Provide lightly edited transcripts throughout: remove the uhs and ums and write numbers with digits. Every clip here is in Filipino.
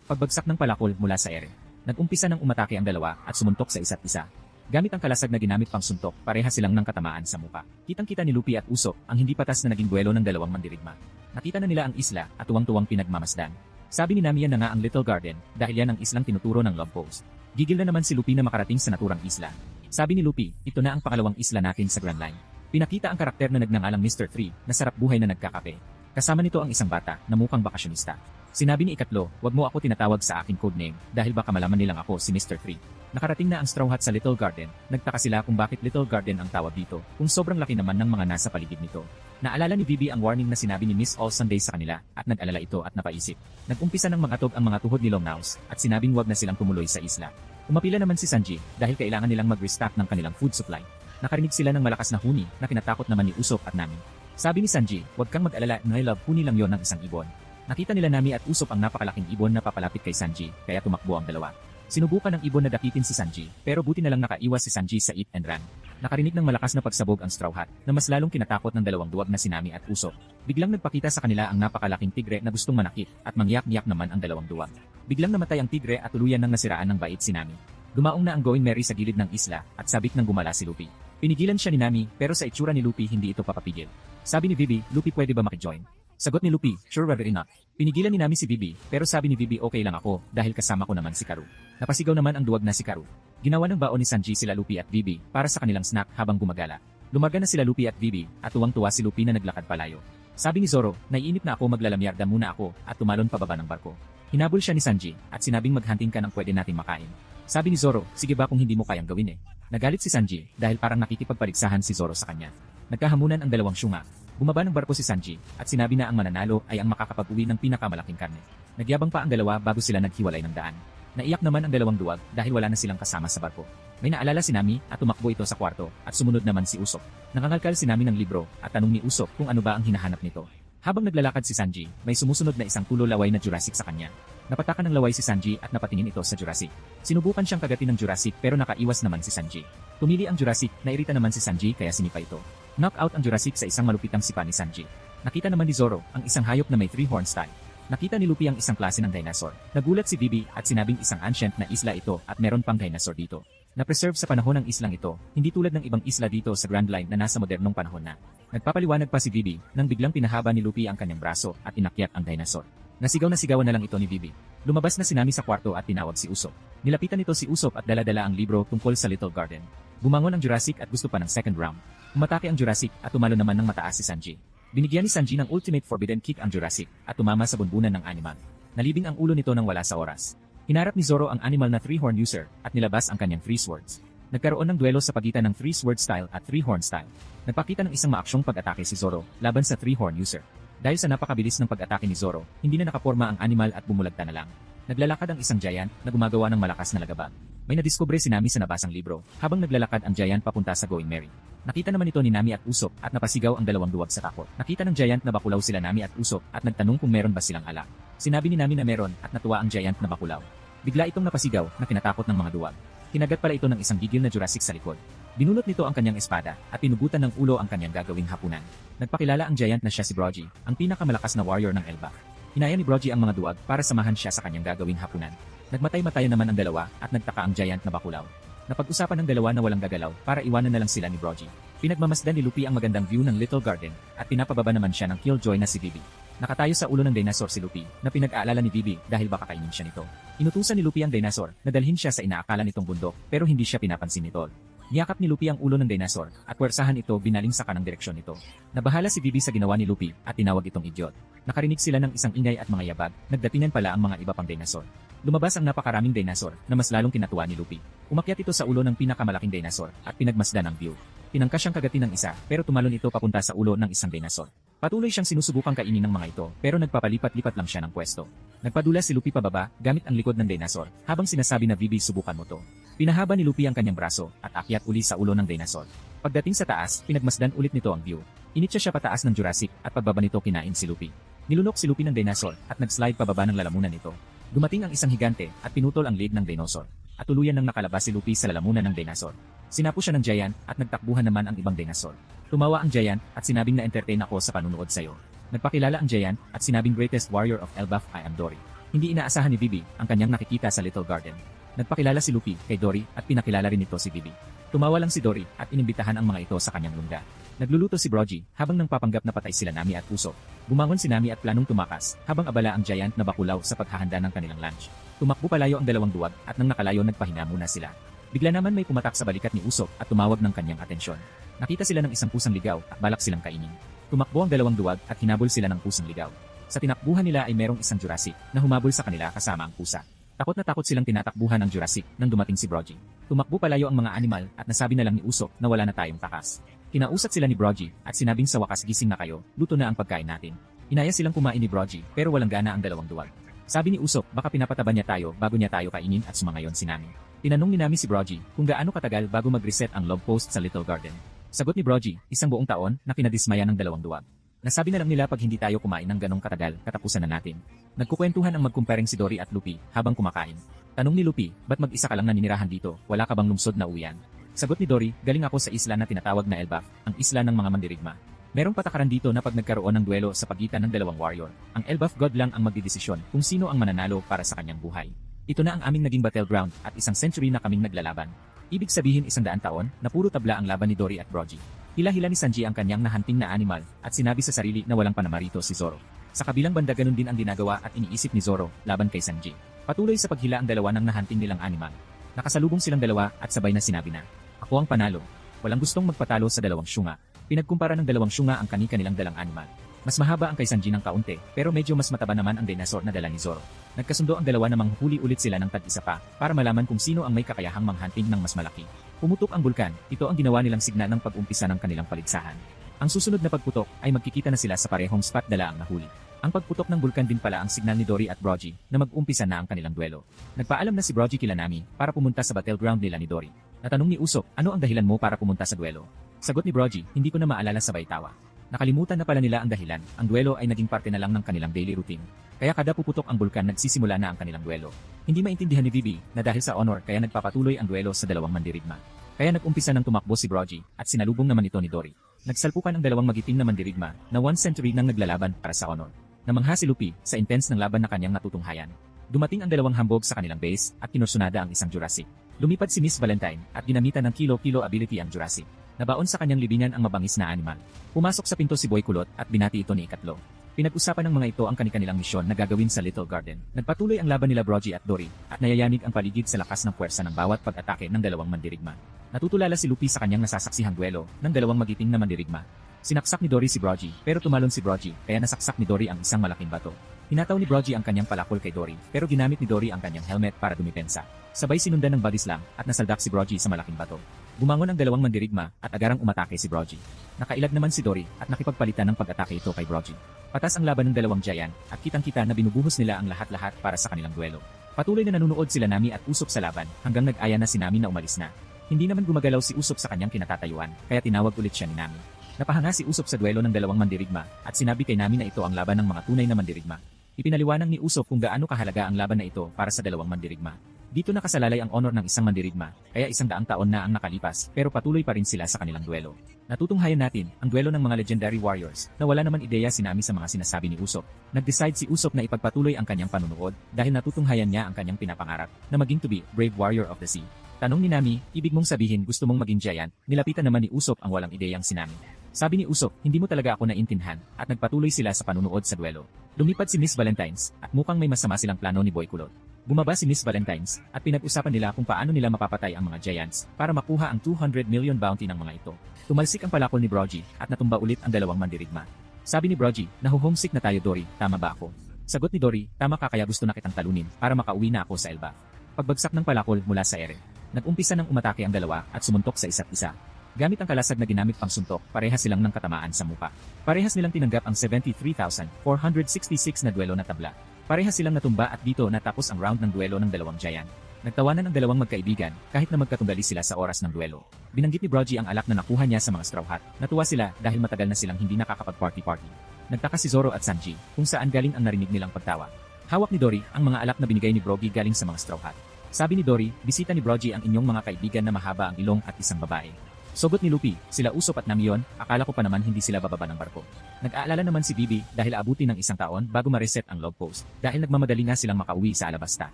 Pagbagsak ng palakol mula sa ere. Nag-umpisa ng umatake ang dalawa at sumuntok sa isa't isa. Gamit ang kalasag na ginamit pang suntok, pareha silang ng katamaan sa muka. Kitang-kita ni Luffy at Usopp ang hindi patas na naging duelo ng dalawang mandirigma. Nakita na nila ang isla at tuwang-tuwang pinagmamasdan. Sabi ni Nami yan na nga ang Little Garden dahil yan ang islang tinuturo ng love post. Gigil na naman si Luffy na makarating sa naturang isla. Sabi ni Luffy, ito na ang pangalawang isla natin sa Grand Line. Pinakita ang karakter na nagnangalang Mr. 3 na sarap buhay na nagkakape. Kasama nito ang isang bata na mukhang bakasyonista. Sinabi ni Ikatlo, wag mo ako tinatawag sa aking codename dahil baka malaman nilang ako si Mr. 3. Nakarating na ang Straw Hat sa Little Garden, nagtaka sila kung bakit Little Garden ang tawag dito, kung sobrang laki naman ng mga nasa paligid nito. Naalala ni Vivi ang warning na sinabi ni Miss All Sunday sa kanila, at nag-alala ito at napaisip. Nag-umpisa ng mangatog ang mga tuhod ni Longnaus, at sinabing wag na silang tumuloy sa isla. Umapila naman si Sanji, dahil kailangan nilang mag-restock ng kanilang food supply. Nakarinig sila ng malakas na huni, na kinatakot naman ni Usopp at Nami. Sabi ni Sanji, wag kang mag-alala, I love huni lang yon ng isang ibon. Nakita nila Nami at Usopp ang napakalaking ibon na papalapit kay Sanji, kaya tumakbo ang dalawa. Sinubukan ng ibon na dakitin si Sanji, pero buti na lang nakaiwas si Sanji sa eat and run. Nakarinig ng malakas na pagsabog ang Straw Hat, na mas lalong kinatakot ng dalawang duwag na si Nami at Usopp. Biglang nagpakita sa kanila ang napakalaking tigre na gustong manakit, at mangyak-ngyak naman ang dalawang duwag. Biglang namatay ang tigre at tuluyan ng nasiraan ng bait si Nami. Dumaong na ang Going Merry sa gilid ng isla, at sabik ng gumala si Luffy. Pinigilan siya ni Nami, pero sa itsura ni Luffy hindi ito papapigil. Sabi ni Vivi, Luffy pwede ba makijoin? Sagot ni Luffy, sure rather not. Pinigilan ni Nami si Vivi, pero sabi ni Vivi okay lang ako, dahil kasama ko naman si Karu. Napasigaw naman ang duwag na si Karu. Ginawa ng baon ni Sanji sila Luffy at Vivi, para sa kanilang snack habang gumagala. Lumarga na sila Luffy at Vivi, at tuwang-tuwa si Luffy na naglakad palayo. Sabi ni Zoro, naiinip na ako maglalamyarda muna ako, at tumalon pababa ng barko. Hinabol siya ni Sanji, at sinabing maghunting ka ng pwede nating makain. Sabi ni Zoro, sige ba kung hindi mo kayang gawin eh. Nagalit si Sanji, dahil parang nakikipagpaligsahan si Zoro sa kanya. Nagkahamunan ang dalawang syunga. Bumaba ng barko si Sanji, at sinabi na ang mananalo ay ang makakapag-uwi ng pinakamalaking karne. Nagyabang pa ang dalawa bago sila naghiwalay ng daan. Naiyak naman ang dalawang duwag dahil wala na silang kasama sa barko. May naalala si Nami at tumakbo ito sa kwarto, at sumunod naman si Usopp. Nangangalkal si Nami ng libro, at tanong ni Usopp kung ano ba ang hinahanap nito. Habang naglalakad si Sanji, may sumusunod na isang tulo laway na Jurassic sa kanya. Napatakan ng laway si Sanji at napatingin ito sa Jurassic. Sinubukan siyang kagatin ng Jurassic pero nakaiwas naman si Sanji. Tumili ang Jurassic, nairita naman si Sanji kaya sinipa ito. Knockout ang Jurassic sa isang malupitang sipa ni Sanji. Nakita naman ni Zoro ang isang hayop na may 3-horn style. Nakita ni Luffy ang isang klase ng dinosaur. Nagulat si Vivi at sinabing isang ancient na isla ito at meron pang dinosaur dito. Na-preserve sa panahon ng islang ito, hindi tulad ng ibang isla dito sa Grand Line na nasa modernong panahon na. Nagpapaliwanag pa si Vivi nang biglang pinahaba ni Luffy ang kanyang braso at inakyat ang dinosaur. Nasigaw na sigawan na lang ito ni Vivi. Lumabas na si Nami sa kwarto at tinawag si Usopp. Nilapitan nito si Usopp at dala-dala ang libro tungkol sa Little Garden. Bumangon ang Jurassic at gusto pa ng second round. Umatake ang Jurassic at tumalo naman ng mataas si Sanji. Binigyan ni Sanji ng ultimate forbidden kick ang Jurassic at tumama sa bunbunan ng animal. Nalibing ang ulo nito nang wala sa oras. Hinarap ni Zoro ang animal na 3-horn user at nilabas ang kanyang 3 swords. Nagkaroon ng duelo sa pagitan ng 3-sword style at 3-horn style. Nagpakita ng isang maaksyong pag-atake si Zoro laban sa 3-horn user. Dahil sa napakabilis ng pag-atake ni Zoro, hindi na nakaporma ang animal at bumulagta na lang. Naglalakad ang isang giant na gumagawa ng malakas na lagabag. May nadiskubre si Nami sa nabasang libro habang naglalakad ang giant papunta sa Going Merry. Nakita naman ito ni Nami at Usopp at napasigaw ang dalawang duwag sa takot. Nakita ng giant na bakulaw sila Nami at Usopp at nagtanong kung meron ba silang alak. Sinabi ni Nami na meron at natuwa ang giant na bakulaw. Bigla itong napasigaw na kinatakot ng mga duwag. Kinagat pala ito ng isang gigil na Jurassic sa likod. Binunot nito ang kanyang espada at pinugutan ng ulo ang kanyang gagawing hapunan. Nagpakilala ang giant na siya si Brogy, ang pinakamalakas na warrior ng Elbaf. Hinaya ni Brogy ang mga duwag para samahan siya sa kanyang gagawing hapunan. Nagmatay-matayan naman ang dalawa at nagtaka ang giant na bakulaw. Napag-usapan ng dalawa na walang gagalaw para iwanan na lang sila ni Brogy. Pinagmamasdan ni Luffy ang magandang view ng Little Garden at pinapababa naman siya ng Killjoy na si Vivi. Nakatayo sa ulo ng dinosaur si Luffy na pinag-aalala ni Vivi dahil baka kainin siya nito. Inutusan ni Luffy ang dinosaur na dalhin siya sa inaakala nitong bundok pero hindi siya pinapansin nito. Niyakap ni Luffy ang ulo ng dinosaur at puwersahan ito binaling sa kanang direksyon nito. Nabahala si Vivi sa ginawa ni Luffy at tinawag itong idiot. Nakarinig sila ng isang ingay at mga yabag, nagdatingan pala ang mga iba pang dinosaur. Lumabas ang napakaraming dinosaur na mas lalong kinatuwa ni Luffy. Umakyat ito sa ulo ng pinakamalaking dinosaur at pinagmasdan ang view. Tinangka siyang kagatin ng isa pero tumalon ito papunta sa ulo ng isang dinosaur. Patuloy siyang sinusubukang kainin ng mga ito pero nagpapalipat-lipat lang siya ng pwesto. Nagpadula si Luffy pababa gamit ang likod ng dinosaur habang sinasabi na Vivi subukan mo to. Pinahaba ni Luffy ang kanyang braso at akyat uli sa ulo ng dinosaur. Pagdating sa taas, pinagmasdan ulit nito ang view. Initsa siya pataas ng Jurassic at pagbaba nito kinain si Luffy. Nilunok si Luffy ng dinosaur at nag-slide pababa ng lalamunan nito. Dumating ang isang higante at pinutol ang leg ng dinosaur. At tuluyan nang nakalabas si Luffy sa lalamunan ng dinosaur. Sinapo siya ng giant at nagtakbuhan naman ang ibang dinosaur. Tumawa ang giant at sinabing na-entertain ako sa panunood sayo. Nagpakilala ang giant at sinabing greatest warrior of Elbaf I am Dory. Hindi inaasahan ni Bibi ang kanyang nakikita sa Little Garden. Nagpakilala si Luffy kay Dory at pinakilala rin ito si Bibi. Tumawa lang si Dory at inimbitahan ang mga ito sa kanyang lungga. Nagluluto si Brogy habang nang papanggap na patay sila Nami at Usopp. Bumangon si Nami at planong tumakas habang abala ang giant na bakulaw sa paghahanda ng kanilang lunch. Tumakbo palayo ang dalawang duwag at nang nakalayo nagpahinga muna sila. Bigla naman may pumatak sa balikat ni Usopp at tumawag ng kanyang atensyon. Nakita sila ng isang pusang ligaw at balak silang kainin. Tumakbo ang dalawang duwag at hinabol sila ng pusang ligaw. Sa tinakbuhan nila ay merong isang Jurassic na humabol sa kanila kasama ang pusa. Takot na takot silang tinatakbuhan ang Jurassic nang dumating si Brogy. Tumakbo palayo ang mga animal at nasabi na lang ni Usopp na wala na tayong takas. Kinausap sila ni Brogy at sinabing sa wakas gising na kayo, luto na ang pagkain natin. Inaya silang kumain ni Brogy pero walang gana ang dalawang duwag. Sabi ni Usopp baka pinapataba niya tayo bago niya tayo kainin at sumangayon si Nami. Tinanong ni Nami si Brogy kung gaano katagal bago mag-reset ang log post sa Little Garden. Sagot ni Brogy, isang buong taon na kinadismaya ng dalawang duwag. Nasabi na lang nila pag hindi tayo kumain ng ganong katagal, katapusan na natin. Nagkukwentuhan ang magkumpering si Dory at Luffy habang kumakain. Tanong ni Luffy, ba't mag-isa ka lang naninirahan dito, wala ka bang lungsod na uwian? Sagot ni Dory, galing ako sa isla na tinatawag na Elbaf, ang isla ng mga mandirigma. Merong patakaran dito na pag nagkaroon ng duelo sa pagitan ng dalawang warrior, ang Elbaf God lang ang magdidesisyon kung sino ang mananalo para sa kanyang buhay. Ito na ang aming naging battleground at isang century na kaming naglalaban. Ibig sabihin 100 taon na puro tabla ang laban ni Dory at Brogy. Hila-hila ni Sanji ang kanyang nahanting na animal at sinabi sa sarili na walang panamarito si Zoro. Sa kabilang banda ganun din ang dinagawa at iniisip ni Zoro laban kay Sanji. Patuloy sa paghila ang dalawa ng nahanting nilang animal. Nakasalubong silang dalawa at sabay na sinabi na, ako ang panalo. Walang gustong magpatalo sa dalawang syunga. Pinagkumpara ng dalawang syunga ang kani-kanilang dalang animal. Mas mahaba ang kay Sanji ng kaunti, pero medyo mas mataba naman ang dinosaur na dala ni Zoro. Nagkasundo ang dalawa na manghuli ulit sila ng tag-isa pa, para malaman kung sino ang may kakayahang manghunting ng mas malaki. Pumutok ang bulkan, ito ang ginawa nilang signa ng pag-umpisa ng kanilang paligsahan. Ang susunod na pagputok ay magkikita na sila sa parehong spot dala ang nahuli. Ang pagputok ng bulkan din pala ang signal ni Dory at Brogy na mag-umpisa na ang kanilang duelo. Nagpaalam na si Brogy kila Nami para pumunta sa battleground nila ni Dory. Natanong ni Usopp, ano ang dahilan mo para pumunta sa duelo? Sagot ni Brogy, hindi ko na maalala sabay tawa. Nakalimutan na pala nila ang dahilan, ang duelo ay naging parte na lang ng kanilang daily routine. Kaya kada puputok ang bulkan nagsisimula na ang kanilang duelo. Hindi maintindihan ni Vivi na dahil sa honor kaya nagpapatuloy ang duelo sa dalawang mandirigma. Kaya nag-umpisa ng tumakbo si Brogy at sinalubong naman ito ni Dory. Nagsalpukan ang dalawang magiting na mandirigma na 1 century nang naglalaban para sa honor. Namangha si Luffy sa intense ng laban na kanyang natutunghayan. Dumating ang dalawang hambog sa kanilang base at kinursunada ang isang Jurassic. Lumipad si Miss Valentine at ginamitan ng kilo-kilo ability ang Jurassic. Nabaon sa kanyang libingan ang mabangis na animal. Pumasok sa pinto si Boy Kulot at binati ito ni Ikatlo. Pinag-usapan ng mga ito ang kanilang misyon na gagawin sa Little Garden. Nagpatuloy ang laban nila Brogy at Dory at nayayamig ang paligid sa lakas ng puwersa ng bawat pag-atake ng dalawang mandirigma. Natutulala si Luffy sa kanyang nasasaksihang duelo ng dalawang magiting na mandirigma. Sinaksak ni Dory si Brogy pero tumalon si Brogy kaya nasaksak ni Dory ang isang malaking bato. Hinataw ni Brogy ang kanyang palakol kay Dory pero ginamit ni Dory ang kanyang helmet para dumipensa. Sabay sinundan ng body slam at nasaldak si Brogy sa malaking bato. Bumangon ang dalawang mandirigma at agarang umatake si Brogy. Nakailag naman si Dory at nakipagpalitan ng pag-atake ito kay Brogy. Patas ang laban ng dalawang giant at kitang-kita na binubuhos nila ang lahat-lahat para sa kanilang duelo. Patuloy na nanunood sila Nami at Usopp sa laban hanggang nag-aya na si Nami na umalis na. Hindi naman gumagalaw si Usopp sa kanyang kinatatayuan kaya tinawag ulit siya ni Nami. Napahanga si Usopp sa duelo ng dalawang mandirigma at sinabi kay Nami na ito ang laban ng mga tunay na mandirigma. Ipinaliwanag ni Usopp kung gaano kahalaga ang laban na ito para sa dalawang mandirigma. Dito nakasalalay ang honor ng isang mandirigma, kaya 100 taon na ang nakalipas pero patuloy pa rin sila sa kanilang duelo. Natutunghayan natin ang duelo ng mga legendary warriors na wala naman ideya si Nami sa mga sinasabi ni Usopp. Nag-decide si Usopp na ipagpatuloy ang kanyang panunood dahil natutunghayan niya ang kanyang pinapangarap na maging to be brave warrior of the sea. Tanong ni Nami, ibig mong sabihin gusto mong maging giant? Nilapitan naman ni Usopp ang walang ideyang si Nami. Sabi ni Usopp, hindi mo talaga ako naintindihan at nagpatuloy sila sa panunood sa duelo. Lumipad si Miss Valentines at mukhang may masama silang plano ni Boy Kulot. Bumaba si Miss Valentines at pinag-usapan nila kung paano nila mapapatay ang mga giants para makuha ang 200 million bounty ng mga ito. Tumalsik ang palakol ni Brogy at natumba ulit ang dalawang mandirigma. Sabi ni Brogy, nahuhomesick na tayo Dory, tama ba ako? Sagot ni Dory, tama ka kaya gusto na kitang talunin para makauwi na ako sa Elbaf. Pagbagsak ng palakol mula sa ere. Nag-umpisa ng umatake ang dalawa at sumuntok sa isa't isa. Gamit ang kalasag na ginamit pang suntok, parehas silang ng katamaan sa muka. Parehas nilang tinanggap ang 73,466 na duelo na tabla. Parehas silang natumba at dito natapos ang round ng duelo ng dalawang giant. Nagtawanan ang dalawang magkaibigan kahit na magkatunggali sila sa oras ng duelo. Binanggit ni Brogy ang alak na nakuha niya sa mga Straw Hat. Natuwa sila dahil matagal na silang hindi nakakapag-party-party. Nagtaka si Zoro at Sanji kung saan galing ang narinig nilang pagtawa. Hawak ni Dory ang mga alak na binigay ni Brogy galing sa mga Straw Hat. Sabi ni Dory, bisita ni Brogy ang inyong mga kaibigan na mahaba ang ilong at isang babae. Sogot ni Luffy, sila Usopp at Nami yun, akala ko pa naman hindi sila bababa ng barko. Nag-aalala naman si Bibi dahil aabuti ng isang taon bago ma-reset ang log post dahil nagmamadali nga silang makauwi sa Alabasta.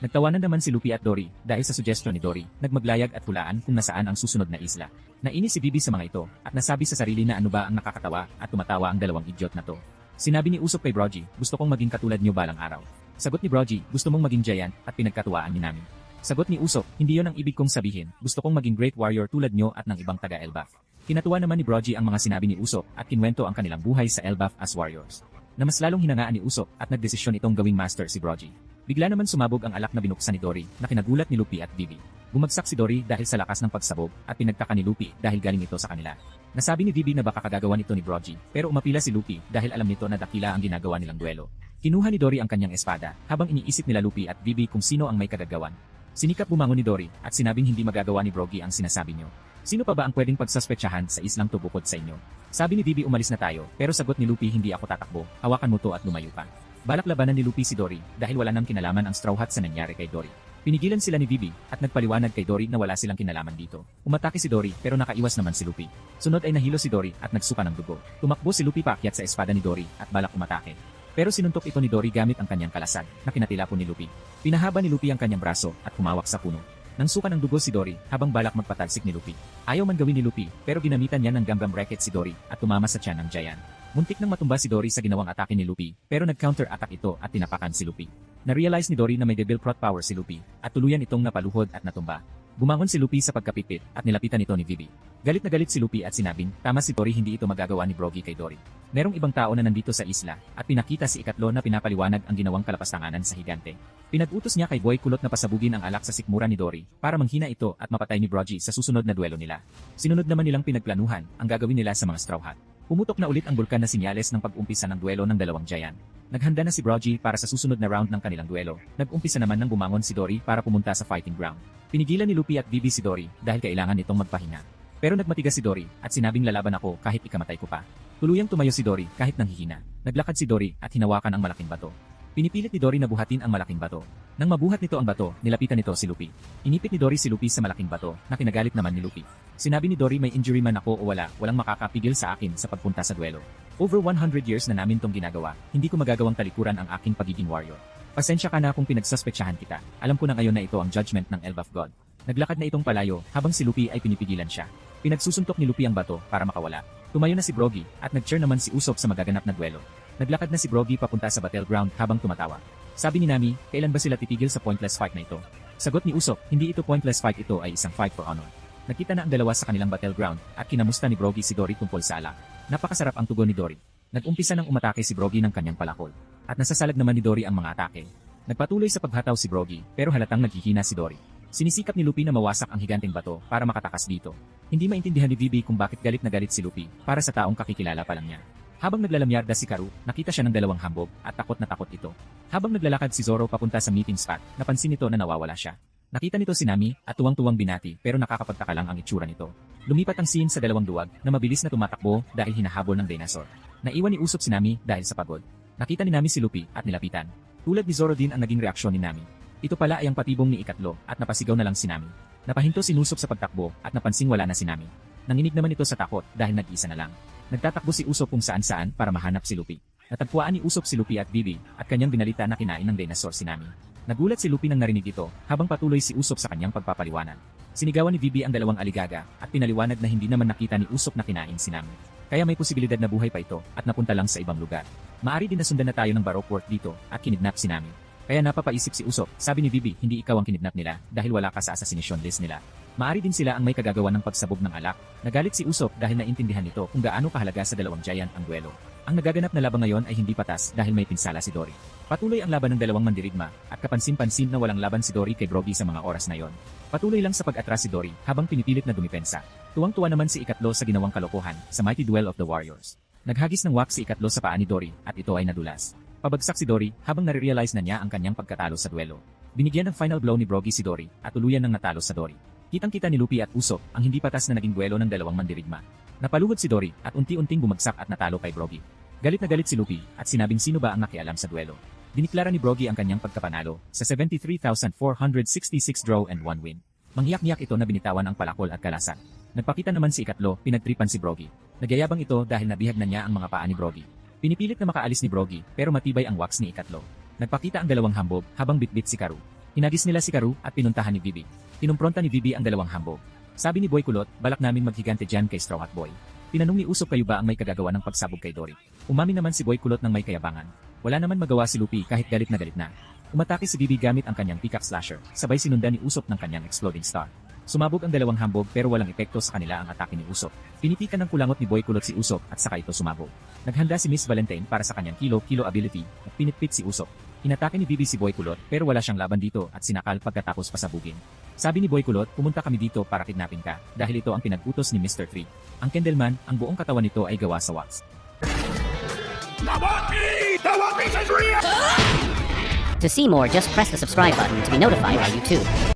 Nagtawanan naman si Luffy at Dory dahil sa suggestion ni Dory, nagmaglayag at hulaan kung nasaan ang susunod na isla. Nainis si Bibi sa mga ito at nasabi sa sarili na ano ba ang nakakatawa at tumatawa ang dalawang idiot na to. Sinabi ni Usopp kay Brogy, gusto kong maging katulad niyo balang araw. Sagot ni Brogy, gusto mong maging giant at pinagkatuwaan ni Nami. Sagot ni Usopp, hindi yon ang ibig kong sabihin, gusto kong maging great warrior tulad nyo at ng ibang taga-Elbaf. Kinatuwa naman ni Brogy ang mga sinabi ni Usopp at kinwento ang kanilang buhay sa Elbaf as warriors. Na mas lalong hinangaan ni Usopp at nagdesisyon itong gawing master si Brogy. Bigla naman sumabog ang alak na binuksan ni Dory na kinagulat ni Luffy at Bibi. Bumagsak si Dory dahil sa lakas ng pagsabog at pinagtaka ni Luffy dahil galing ito sa kanila. Nasabi ni Bibi na baka kagagawan ito ni Brogy pero umapila si Luffy dahil alam nito na dakila ang ginagawa nilang duelo. Kinuha ni Dory ang kanyang espada habang iniisip nila Luffy at Bibi kung sino ang may kagagawan. Sinikap bumangon ni Dory at sinabing hindi magagawa ni Brogy ang sinasabi niyo. Sino pa ba ang pwedeng pagsuspetsahan sa islang to bukod sa inyo? Sabi ni Bibi umalis na tayo pero sagot ni Luffy hindi ako tatakbo, hawakan mo to at lumayo ka. Balak labanan ni Luffy si Dory dahil wala nang kinalaman ang Straw Hat sa nangyari kay Dory. Pinigilan sila ni Bibi at nagpaliwanag kay Dory na wala silang kinalaman dito. Umatake si Dory pero nakaiwas naman si Luffy. Sunod ay nahilo si Dory at nagsuka ng dugo. Tumakbo si Luffy paakyat sa espada ni Dory at balak umatake. Pero sinuntok ito ni Dory gamit ang kanyang kalasag na kinatilapon ni Luffy. Pinahaba ni Luffy ang kanyang braso at humawak sa puno. Nang suka ng dugo si Dory habang balak magpatalsik ni Luffy. Ayaw man gawin ni Luffy pero ginamitan niya ng Gambam Bracket si Dory at tumama sa tiyan ng Giant. Muntik nang matumba si Dory sa ginawang atake ni Luffy pero nag-counter-attack ito at tinapakan si Luffy. Na-realize ni Dory na may Devil Prot power si Luffy at tuluyan itong napaluhod at natumba. Bumangon si Luffy sa pagkapipit at nilapitan ito ni Bibi. Galit na galit si Luffy at sinabing, tama si Dory hindi ito magagawa ni Brogy kay Dory. Merong ibang tao na nandito sa isla at pinakita si Ikatlo na pinapaliwanag ang ginawang kalapastanganan sa higante. Pinag-utos niya kay Boy Kulot na pasabugin ang alak sa sikmura ni Dory para manghina ito at mapatay ni Brogy sa susunod na duelo nila. Sinunod naman nilang pinagplanuhan ang gagawin nila sa mga Straw Hat. Pumutok na ulit ang bulkan na sinyales ng pag-umpisa ng duelo ng dalawang giant. Naghanda na si Brogy para sa susunod na round ng kanilang duelo. Nag-umpisa naman ng bumangon si Dory para pumunta sa fighting ground. Pinigilan ni Luffy at Bibi si Dory dahil kailangan nitong magpahinga. Pero nagmatigas si Dory at sinabing lalaban ako kahit ikamatay ko pa. Tuluyang tumayo si Dory kahit nanghihina. Naglakad si Dory at hinawakan ang malaking bato. Pinipilit ni Dory na buhatin ang malaking bato. Nang mabuhat nito ang bato, nilapitan nito si Luffy. Inipit ni Dory si Luffy sa malaking bato na kinagalit naman ni Luffy. Sinabi ni Dory may injury man ako o wala, walang makakapigil sa akin sa pagpunta sa duelo. Over 100 years na namin tong ginagawa, hindi ko magagawang talikuran ang aking pagiging warrior. Pasensya ka na kung pinagsuspetsahan kita. Alam ko na ngayon na ito ang judgment ng Elbaf God. Naglakad na itong palayo habang si Luffy ay pinipigilan siya. Pinagsusuntok ni Luffy ang bato para makawala. Tumayo na si Brogy at nag-cheer naman si Usopp sa magaganap na duelo. Naglakad na si Brogy papunta sa battleground habang tumatawa. Sabi ni Nami, kailan ba sila titigil sa pointless fight na ito? Sagot ni Usopp, hindi ito pointless fight, ito ay isang fight for honor. Nakita na ang dalawa sa kanilang battleground at kinamusta ni Brogy si Dory tungkol sa alak. Napakasarap ang tugon ni Dory. Nag-umpisa ng umatake si Brogy ng kanyang palakol. At nasasalag naman ni Dory ang mga atake. Nagpatuloy sa paghataw si Brogy pero halatang naghihina si Dory. Sinisikap ni Luffy na mawasak ang higanteng bato para makatakas dito. Hindi maintindihan ni Bibi kung bakit galit na galit si Luffy para sa taong kakikilala pa lang niya. Habang naglalamyarda si Karu, nakita siya ng dalawang hambog at takot na takot ito. Habang naglalakad si Zoro papunta sa meeting spot, napansin nito na nawawala siya. Nakita nito si Nami at tuwang-tuwang binati pero nakakapagtaka lang ang itsura nito. Lumipat ang scene sa dalawang duwag na mabilis na tumatakbo dahil hinahabol ng dinosaur. Naiwan ni Usopp si Nami dahil sa pagod. Nakita ni Nami si Luffy at nilapitan. Tulad ni Zoro din ang naging reaksyon ni Nami. Ito pala ay ang patibong ni Ikatlo at napasigaw na lang si Nami. Napahinto si Usopp sa pagtakbo at napansing wala na si Nami. Nanginig naman ito sa takot dahil nag-isa na lang. Nagtatakbo si Usopp kung saan-saan para mahanap si Luffy. Natagpuan ni Usopp si Luffy at Bibi at kanyang binalita na kinain ng dinosaur si Nami. Nagulat si Luffy nang narinig ito habang patuloy si Usopp sa kanyang pagpapaliwanag. Sinigawan ni Bibi ang dalawang aligaga at pinaliwanag na hindi naman nakita ni Usopp na kinain si Nami. Kaya may posibilidad na buhay pa ito at napunta lang sa ibang lugar. Maari din nasundan na tayo ng Baroque Work dito at kinidnap si Nami. Kaya napapaisip si Usopp, sabi ni Bibi, hindi ikaw ang kinidnap nila dahil wala ka sa assassination list nila. Maari din sila ang may kagagawa ng pagsabog ng alak. Nagalit si Usopp dahil naintindihan nito kung gaano kahalaga sa dalawang giant ang duelo. Ang nagaganap na laban ngayon ay hindi patas dahil may pinsala si Dory. Patuloy ang laban ng dalawang mandirigma at kapansin-pansin na walang laban si Dory kay Brogy sa mga oras na yon. Patuloy lang sa pag-atras si Dory habang pinipilit na dumipensa. Tuwang-tuwa naman si Ikatlo sa ginawang kalokohan sa Mighty Duel of the Warriors. Naghagis ng wax si Ikatlo sa paa ni Dory at ito ay nadulas. Pabagsak si Dory habang nare-realize na niya ang kanyang pagkatalo sa duelo. Binigyan ng final blow ni Brogy si Dory at tuluyan ng natalo sa Dory. Kitang-kita ni Luffy at Usopp ang hindi patas na naging duelo ng dalawang mandirigma. Napaluhod si Dory at unti-unting bumagsak at natalo kay Brogy. Galit na galit si Luffy at sinabing sino ba ang nakialam sa duelo. Diniklara ni Brogy ang kanyang pagkapanalo sa 73,466 draw and 1 win. Manghiyak-ngiyak ito na binitawan ang palakol at kalasan. Nagpakita naman si ikatlo, pinagtripan si Brogy. Nagyayabang ito dahil nabihag na niya ang mga paa ni Brogy. Pinipilit na makaalis ni Brogy, pero matibay ang wax ni ikatlo. Nagpakita ang dalawang hambog habang bitbit si Karu. Hinagis nila si Karu at pinuntahan ni Vivi. Kinumpronta ni Vivi ang dalawang hambog. Sabi ni Boy Kulot, balak namin maghigante dyan kay Straw Hat Boy. Tinanong ni Usop kayo ba ang may kagagawa ng pagsabog kay Dory. Umamin naman si Boy Kulot ng may kayabangan. Wala naman magawa si Lupi kahit galit na galit na. Umatake si Vivi gamit ang kanyang pickaxe slasher, sabay sinundan ni Usop ng kanyang exploding star. Sumabog ang dalawang hambog pero walang epekto sa kanila ang atake ni Usop. Pinipikan ng kulangot ni Boy Kulot si Usop at saka ito sumabog. Naghanda si Miss Valentine para sa kanyang kilo ability at pinitpit si Usop. Inatake ni Vivi si Boy Kulot pero wala siyang laban dito at sinakal pagkatapos pasabugin. Sabi ni Boy Kulot, pumunta kami dito para kidnapin ka dahil ito ang pinag-utos ni Mr. 3. Ang Candleman, ang buong katawan nito ay gawa sa wax. To see more, just press the subscribe button to be notified by YouTube.